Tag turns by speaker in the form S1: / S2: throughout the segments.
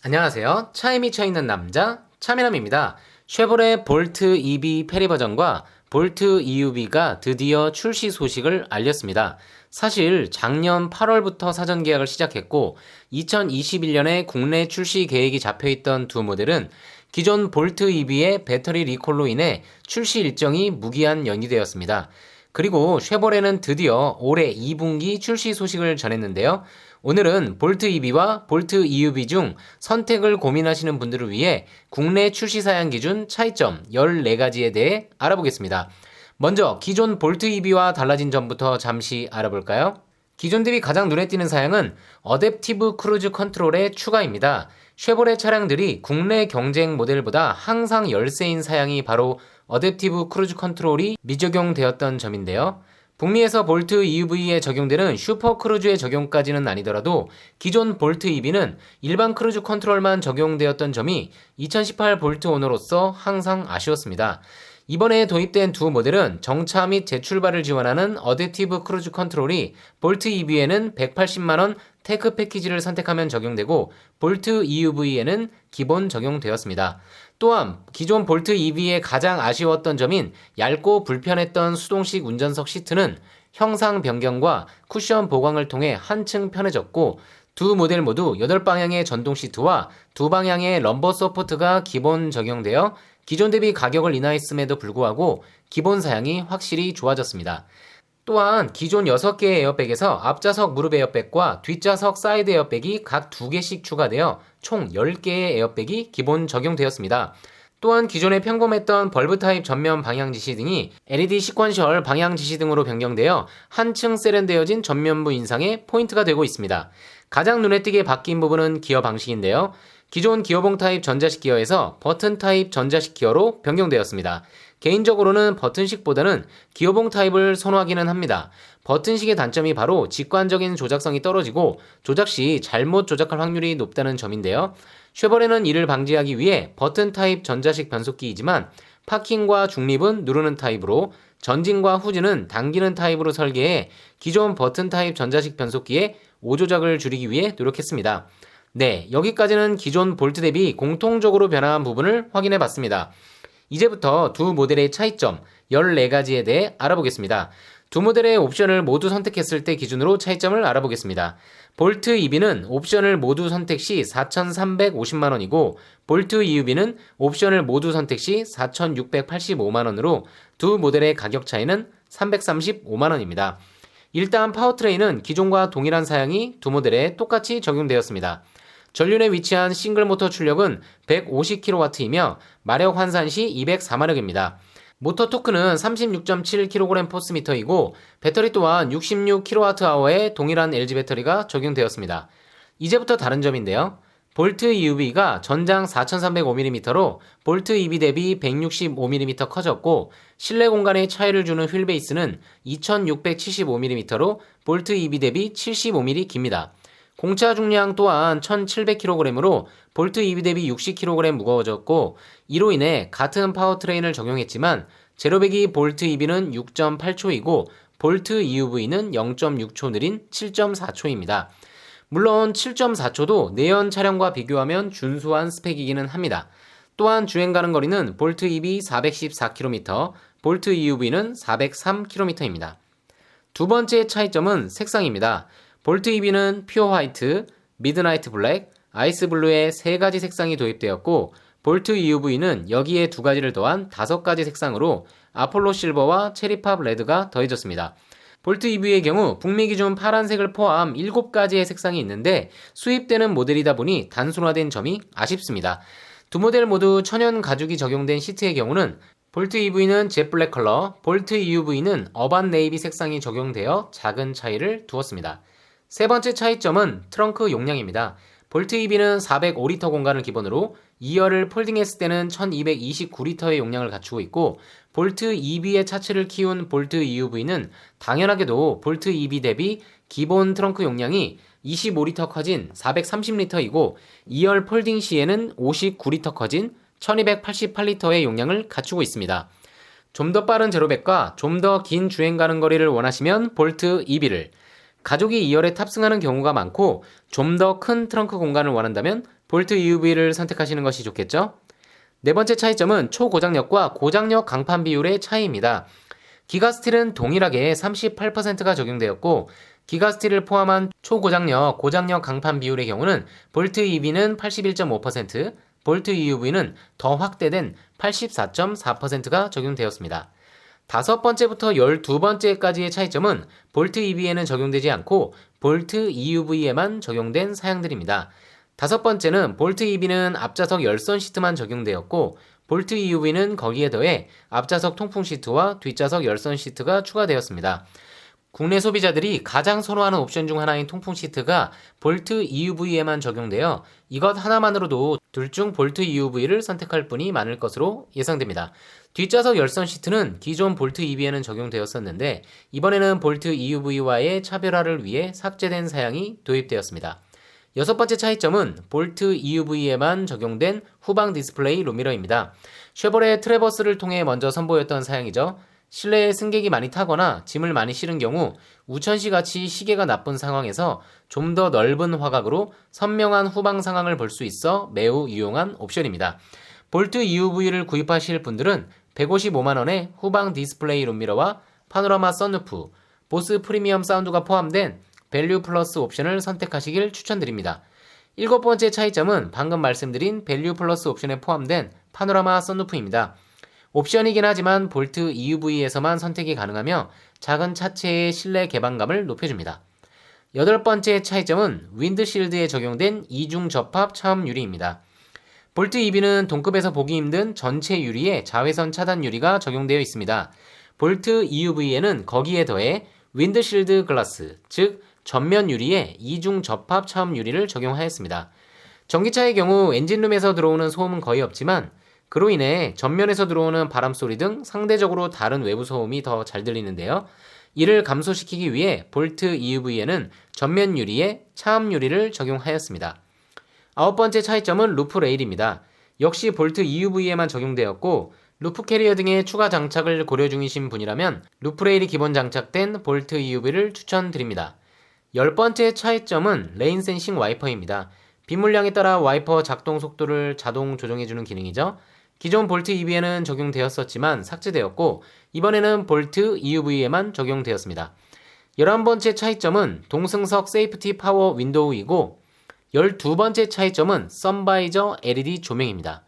S1: 안녕하세요. 차에 미쳐있는 남자 차미남입니다. 쉐보레 볼트 EV 페리 버전과 볼트 EUV가 드디어 출시 소식을 알렸습니다. 사실 작년 8월부터 사전 계약을 시작했고 2021년에 국내 출시 계획이 잡혀있던 두 모델은 기존 볼트 EV의 배터리 리콜로 인해 출시 일정이 무기한 연기되었습니다. 그리고 쉐보레는 드디어 올해 2분기 출시 소식을 전했는데요. 오늘은 볼트 EV와 볼트 EUV 중 선택을 고민하시는 분들을 위해 국내 출시 사양 기준 차이점 14가지에 대해 알아보겠습니다. 먼저 기존 볼트 EV와 달라진 점부터 잠시 알아볼까요? 기존 대비 가장 눈에 띄는 사양은 어댑티브 크루즈 컨트롤의 추가입니다. 쉐보레 차량들이 국내 경쟁 모델보다 항상 열세인 사양이 바로 어댑티브 크루즈 컨트롤이 미적용되었던 점인데요. 북미에서 볼트 EUV에 적용되는 슈퍼 크루즈의 적용까지는 아니더라도 기존 볼트 EV는 일반 크루즈 컨트롤만 적용되었던 점이 2018 볼트 오너로서 항상 아쉬웠습니다. 이번에 도입된 두 모델은 정차 및 재출발을 지원하는 어댑티브 크루즈 컨트롤이 볼트 EV에는 180만원 테크 패키지를 선택하면 적용되고 볼트 EUV에는 기본 적용되었습니다. 또한 기존 볼트 EV의 가장 아쉬웠던 점인 얇고 불편했던 수동식 운전석 시트는 형상 변경과 쿠션 보강을 통해 한층 편해졌고 두 모델 모두 8방향의 전동 시트와 2방향의 럼버 서포트가 기본 적용되어 기존 대비 가격을 인하했음에도 불구하고 기본 사양이 확실히 좋아졌습니다. 또한 기존 6개의 에어백에서 앞좌석 무릎 에어백과 뒷좌석 사이드 에어백이 각 2개씩 추가되어 총 10개의 에어백이 기본 적용되었습니다. 또한 기존에 평범했던 벌브 타입 전면 방향 지시 등이 LED 시퀀셜 방향 지시 등으로 변경되어 한층 세련되어진 전면부 인상에 포인트가 되고 있습니다. 가장 눈에 띄게 바뀐 부분은 기어 방식인데요. 기존 기어봉 타입 전자식 기어에서 버튼 타입 전자식 기어로 변경되었습니다. 개인적으로는 버튼식보다는 기어봉 타입을 선호하기는 합니다. 버튼식의 단점이 바로 직관적인 조작성이 떨어지고 조작 시 잘못 조작할 확률이 높다는 점인데요. 쉐보레는 이를 방지하기 위해 버튼 타입 전자식 변속기이지만 파킹과 중립은 누르는 타입으로 전진과 후진은 당기는 타입으로 설계해 기존 버튼 타입 전자식 변속기의 오조작을 줄이기 위해 노력했습니다. 네, 여기까지는 기존 볼트 대비 공통적으로 변화한 부분을 확인해 봤습니다. 이제부터 두 모델의 차이점 14가지에 대해 알아보겠습니다. 두 모델의 옵션을 모두 선택했을 때 기준으로 차이점을 알아보겠습니다. 볼트 EV는 옵션을 모두 선택 시 4,350만원이고 볼트 EUV는 옵션을 모두 선택 시 4,685만원으로 두 모델의 가격 차이는 335만원입니다. 일단 파워트레인은 기존과 동일한 사양이 두 모델에 똑같이 적용되었습니다. 전륜에 위치한 싱글모터 출력은 150kW이며 마력 환산 시 204마력입니다. 모터 토크는 36.7kg/포스미터이고 배터리 또한 66kWh의 동일한 LG 배터리가 적용되었습니다. 이제부터 다른 점인데요. 볼트 EUV가 전장 4305mm로 볼트 EV 대비 165mm 커졌고 실내 공간의 차이를 주는 휠베이스는 2675mm로 볼트 EV 대비 75mm 깁니다. 공차 중량 또한 1700kg으로 볼트 EV 대비 60kg 무거워졌고 이로 인해 같은 파워트레인을 적용했지만 제로배기 볼트 EV는 6.8초이고 볼트 EUV는 0.6초 느린 7.4초입니다. 물론 7.4초도 내연 차량과 비교하면 준수한 스펙이기는 합니다. 또한 주행 가는 거리는 볼트 EV 414km, 볼트 EUV는 403km입니다. 두 번째 차이점은 색상입니다. 볼트 EV는 퓨어 화이트, 미드나이트 블랙, 아이스 블루의 3가지 색상이 도입되었고 볼트 EUV는 여기에 2가지를 더한 5가지 색상으로 아폴로 실버와 체리팝 레드가 더해졌습니다. 볼트 EV의 경우 북미 기준 파란색을 포함 7가지의 색상이 있는데 수입되는 모델이다 보니 단순화된 점이 아쉽습니다. 두 모델 모두 천연 가죽이 적용된 시트의 경우는 볼트 EV는 젯 블랙 컬러, 볼트 EUV는 어반 네이비 색상이 적용되어 작은 차이를 두었습니다. 세 번째 차이점은 트렁크 용량입니다. 볼트 EV는 405리터 공간을 기본으로 2열을 폴딩했을 때는 1229리터의 용량을 갖추고 있고 볼트 EV의 차체를 키운 볼트 EUV는 당연하게도 볼트 EV 대비 기본 트렁크 용량이 25리터 커진 430리터이고 2열 폴딩 시에는 59리터 커진 1288리터의 용량을 갖추고 있습니다. 좀 더 빠른 제로백과 좀 더 긴 주행 가는 거리를 원하시면 볼트 EV를, 가족이 2열에 탑승하는 경우가 많고 좀 더 큰 트렁크 공간을 원한다면 볼트 EUV를 선택하시는 것이 좋겠죠? 네 번째 차이점은 초고장력과 고장력 강판 비율의 차이입니다. 기가스틸은 동일하게 38%가 적용되었고 기가스틸을 포함한 초고장력, 고장력 강판 비율의 경우는 볼트 EV는 81.5%, 볼트 EUV는 더 확대된 84.4%가 적용되었습니다. 다섯 번째부터 12번째까지의 차이점은 볼트 EV에는 적용되지 않고 볼트 EUV에만 적용된 사양들입니다. 다섯 번째는 볼트 EV는 앞좌석 열선 시트만 적용되었고 볼트 EUV는 거기에 더해 앞좌석 통풍 시트와 뒷좌석 열선 시트가 추가되었습니다. 국내 소비자들이 가장 선호하는 옵션 중 하나인 통풍 시트가 볼트 EUV에만 적용되어 이것 하나만으로도 둘 중 볼트 EUV를 선택할 분이 많을 것으로 예상됩니다. 뒷좌석 열선 시트는 기존 볼트 EV에는 적용되었었는데 이번에는 볼트 EUV와의 차별화를 위해 삭제된 사양이 도입되었습니다. 여섯 번째 차이점은 볼트 EUV에만 적용된 후방 디스플레이 룸미러입니다. 쉐보레 트래버스를 통해 먼저 선보였던 사양이죠. 실내에 승객이 많이 타거나 짐을 많이 실은 경우 우천시 같이 시계가 나쁜 상황에서 좀 더 넓은 화각으로 선명한 후방 상황을 볼 수 있어 매우 유용한 옵션입니다. 볼트 EUV를 구입하실 분들은 155만원의 후방 디스플레이 룸미러와 파노라마 썬루프, 보스 프리미엄 사운드가 포함된 밸류 플러스 옵션을 선택하시길 추천드립니다. 일곱 번째 차이점은 방금 말씀드린 밸류 플러스 옵션에 포함된 파노라마 썬루프입니다. 옵션이긴 하지만 볼트 EUV에서만 선택이 가능하며 작은 차체의 실내 개방감을 높여줍니다. 여덟 번째 차이점은 윈드실드에 적용된 이중 접합 차음 유리입니다. 볼트 EV는 동급에서 보기 힘든 전체 유리에 자외선 차단 유리가 적용되어 있습니다. 볼트 EUV에는 거기에 더해 윈드실드 글라스, 즉 전면 유리에 이중 접합 차음 유리를 적용하였습니다. 전기차의 경우 엔진룸에서 들어오는 소음은 거의 없지만 그로 인해 전면에서 들어오는 바람소리 등 상대적으로 다른 외부 소음이 더 잘 들리는데요. 이를 감소시키기 위해 볼트 EUV에는 전면 유리에 차음 유리를 적용하였습니다. 아홉 번째 차이점은 루프 레일입니다. 역시 볼트 EUV에만 적용되었고 루프 캐리어 등의 추가 장착을 고려 중이신 분이라면 루프 레일이 기본 장착된 볼트 EUV를 추천드립니다. 열 번째 차이점은 레인 센싱 와이퍼입니다. 비 물량에 따라 와이퍼 작동 속도를 자동 조정해주는 기능이죠. 기존 볼트 EV에는 적용되었었지만 삭제되었고 이번에는 볼트 EUV에만 적용되었습니다. 11번째 차이점은 동승석 세이프티 파워 윈도우이고 12번째 차이점은 선바이저 LED 조명입니다.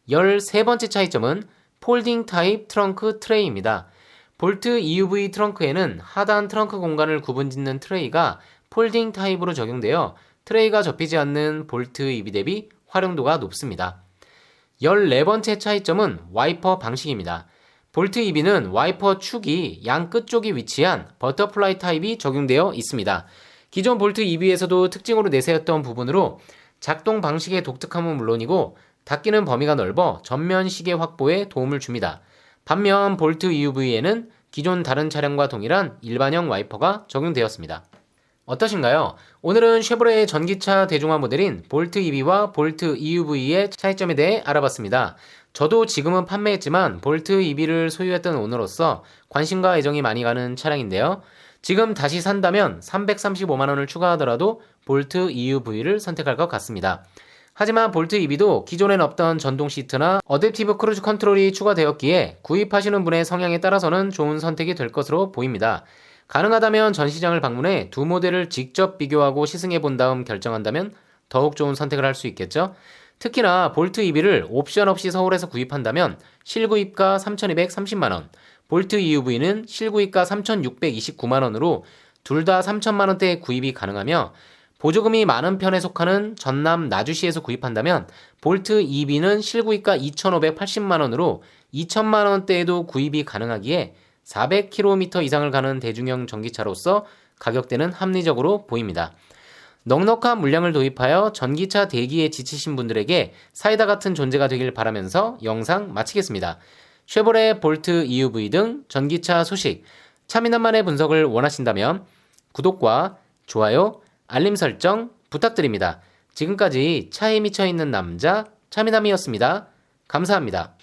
S1: 13번째 차이점은 폴딩 타입 트렁크 트레이입니다. 볼트 EUV 트렁크에는 하단 트렁크 공간을 구분짓는 트레이가 폴딩 타입으로 적용되어 트레이가 접히지 않는 볼트 EV 대비 활용도가 높습니다. 14번째 차이점은 와이퍼 방식입니다. 볼트 EV는 와이퍼 축이 양 끝쪽에 위치한 버터플라이 타입이 적용되어 있습니다. 기존 볼트 EV에서도 특징으로 내세웠던 부분으로 작동 방식의 독특함은 물론이고 닫히는 범위가 넓어 전면 시계 확보에 도움을 줍니다. 반면 볼트 EUV에는 기존 다른 차량과 동일한 일반형 와이퍼가 적용되었습니다. 어떠신가요? 오늘은 쉐보레의 전기차 대중화 모델인 볼트 EV와 볼트 EUV의 차이점에 대해 알아봤습니다. 저도 지금은 판매했지만 볼트 EV를 소유했던 오너로서 관심과 애정이 많이 가는 차량인데요. 지금 다시 산다면 335만원을 추가하더라도 볼트 EUV를 선택할 것 같습니다. 하지만 볼트 EV도 기존엔 없던 전동 시트나 어댑티브 크루즈 컨트롤이 추가되었기에 구입하시는 분의 성향에 따라서는 좋은 선택이 될 것으로 보입니다. 가능하다면 전시장을 방문해 두 모델을 직접 비교하고 시승해 본 다음 결정한다면 더욱 좋은 선택을 할 수 있겠죠. 특히나 볼트 EV를 옵션 없이 서울에서 구입한다면 실구입가 3,230만원, 볼트 EUV는 실구입가 3,629만원으로 둘 다 3천만원대에 구입이 가능하며 보조금이 많은 편에 속하는 전남 나주시에서 구입한다면 볼트 EV는 실구입가 2,580만원으로 2천만원대에도 구입이 가능하기에 400km 이상을 가는 대중형 전기차로서 가격대는 합리적으로 보입니다. 넉넉한 물량을 도입하여 전기차 대기에 지치신 분들에게 사이다 같은 존재가 되길 바라면서 영상 마치겠습니다. 쉐보레 볼트 EUV 등 전기차 소식, 차민남만의 분석을 원하신다면 구독과 좋아요, 알림 설정 부탁드립니다. 지금까지 차에 미쳐있는 남자 차민남이었습니다. 감사합니다.